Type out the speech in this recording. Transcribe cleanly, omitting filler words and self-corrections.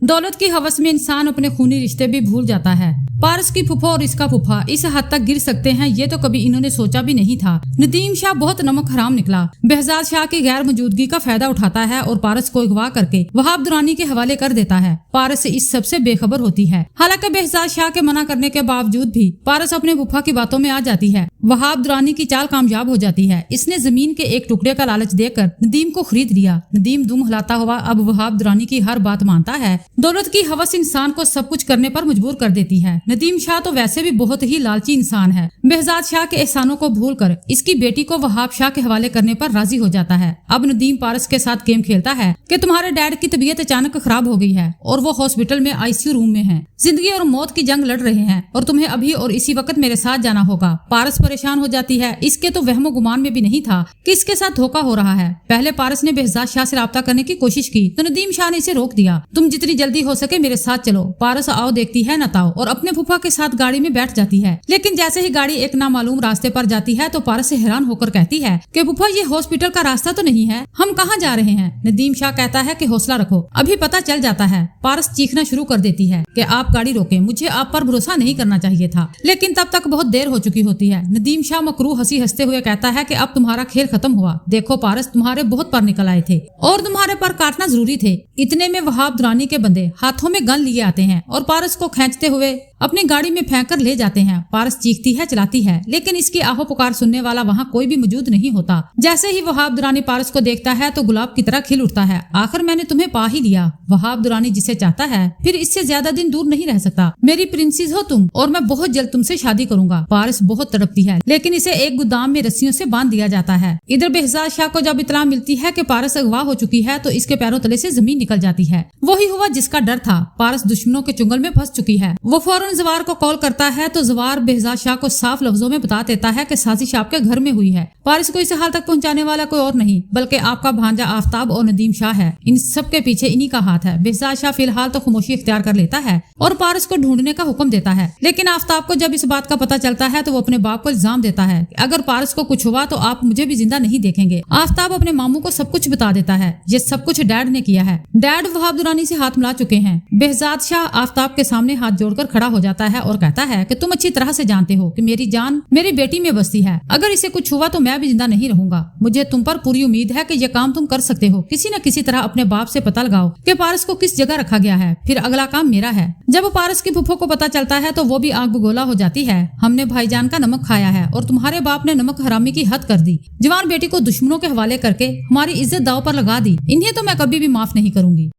दौलत की हवस में इंसान अपने खूनी रिश्ते भी भूल जाता है। पारस की फूफा और इसका फूफा इस हद तक गिर सकते हैं ये तो कभी इन्होंने सोचा भी नहीं था। नदीम शाह बहुत नमक हराम निकला। behzad शाह की गैर मौजूदगी का फायदा उठाता है और पारस को अगवा करके वहाब दुरानी के हवाले कर देता है। पारस इस सबसे बेखबर होती है। हालांकि behzad शाह के मना करने के बावजूद भी पारस अपने फूफा की बातों में आ जाती है। वहाब दुरानी की चाल कामयाब हो जाती है। इसने जमीन के एक टुकड़े का लालच देकर नदीम को खरीद लिया। नदीम दुम हिलाता हुआ अब वहाब दुरानी की हर बात मानता है। दौलत की हवस इंसान को सब कुछ करने पर मजबूर कर देती है। नदीम शाह तो वैसे भी बहुत ही लालची इंसान है। behzad शाह के एहसानों को भूलकर इसकी बेटी को वहाब शाह के हवाले करने पर राजी हो जाता है। अब नदीम पारस के साथ गेम खेलता है कि तुम्हारे डैड की तबीयत अचानक खराब हो गई है और वो हॉस्पिटल में आईसीयू रूम में हैं। जिंदगी और मौत की जंग लड़ रहे हैं और तुम्हें अभी और इसी वक्त मेरे साथ जाना होगा। पारस परेशान हो जाती है। इसके तो वहमो गुमान में भी नहीं था कि इसके साथ धोखा हो रहा है। पहले पारस ने behzad शाह से राब्ता करने की कोशिश की तो नदीम शाह ने इसे रोक दिया। तुम जितनी जल्दी हो सके मेरे साथ चलो। पारस आओ देखती है नताओ और अपने फूफा के साथ गाड़ी में बैठ जाती है। लेकिन जैसे ही गाड़ी एक नामालूम रास्ते पर जाती है तो पारस से हैरान होकर कहती है कि फूफा ये हॉस्पिटल का रास्ता तो नहीं है, हम कहाँ जा रहे हैं। नदीम शाह कहता है कि हौसला रखो, अभी पता चल जाता है। पारस चीखना शुरू कर देती है कि आप गाड़ी रोकें, मुझे आप पर भरोसा नहीं करना चाहिए था। लेकिन तब तक बहुत देर हो चुकी होती है। नदीम शाह मकरू हंसी हंसते हुए कहता है कि अब तुम्हारा खेल खत्म हुआ। देखो पारस, तुम्हारे बहुत पर निकल आए थे और तुम्हारे पर काटना जरूरी थे। इतने में वहाब दुरानी के बंदे हाथों में गन लिए आते हैं और पारस को खींचते हुए अपनी गाड़ी में फेंक कर ले जाते हैं। पारस चीखती है, चलाती है, लेकिन इसकी आहो पुकार सुनने वाला वहाँ कोई भी मौजूद नहीं होता। जैसे ही वहाब दुरानी पारस को देखता है तो गुलाब की तरह खिल उठता है। आखिर मैंने तुम्हें पा ही लिया। वहाब दुरानी जिसे चाहता है फिर इससे ज्यादा दिन दूर नहीं रह सकता। मेरी प्रिंसेस हो तुम और मैं बहुत जल्द तुमसे शादी करूंगा। पारस बहुत तड़पती है लेकिन इसे एक गोदाम में रस्सियों से बांध दिया जाता है। इधर behzad शाह को जब इत्तला मिलती है कि पारस अगवा हो चुकी है तो इसके पैरों तले से जमीन निकल जाती है। वही हुआ जिसका डर था। पारस दुश्मनों के चुंगल में फंस चुकी है। वो फौरन जवार को कॉल करता है तो जवार behzad शाह को साफ लफ्जों में बता देता है कि साजिश आपके घर में हुई है। पारस को इस हाल तक पहुंचाने वाला कोई और नहीं बल्कि आपका भांजा आफ्ताब और नदीम शाह है। इन सब के पीछे इन्हीं का हाथ है। behzad शाह फिलहाल तो खामोशी इख्तियार कर लेता है और पारस को ढूंढने का हुक्म देता है। लेकिन आफ्ताब को जब इस बात का पता चलता है तो वो अपने बाप को इल्जाम देता है कि अगर पारस को कुछ हुआ तो आप मुझे भी जिंदा नहीं देखेंगे। आफ्ताब अपने मामू को सब कुछ बता देता है। ये सब कुछ डैड ने किया है। डैड वहाब दुरानी से हाथ मिला चुके हैं। behzad शाह आफ्ताब के सामने हाथ जोड़कर खड़ा हो जाता है और कहता है कि तुम अच्छी तरह से जानते हो कि मेरी जान मेरी बेटी में बसती है। अगर इसे कुछ हुआ तो मैं भी जिंदा नहीं रहूंगा। मुझे तुम पर पूरी उम्मीद है कि यह काम तुम कर सकते हो। किसी न किसी तरह अपने बाप से पता लगाओ कि पारस को किस जगह रखा गया है, फिर अगला काम मेरा है। जब पारस की फूफो को पता चलता है तो वो भी आग बगोला हो जाती है। हमने भाईजान का नमक खाया है और तुम्हारे बाप ने नमक हरामी की हद कर दी। जवान बेटी को दुश्मनों के हवाले करके हमारी इज्जत दांव पर लगा दी। इन्हें तो मैं कभी भी माफ नहीं करूंगी।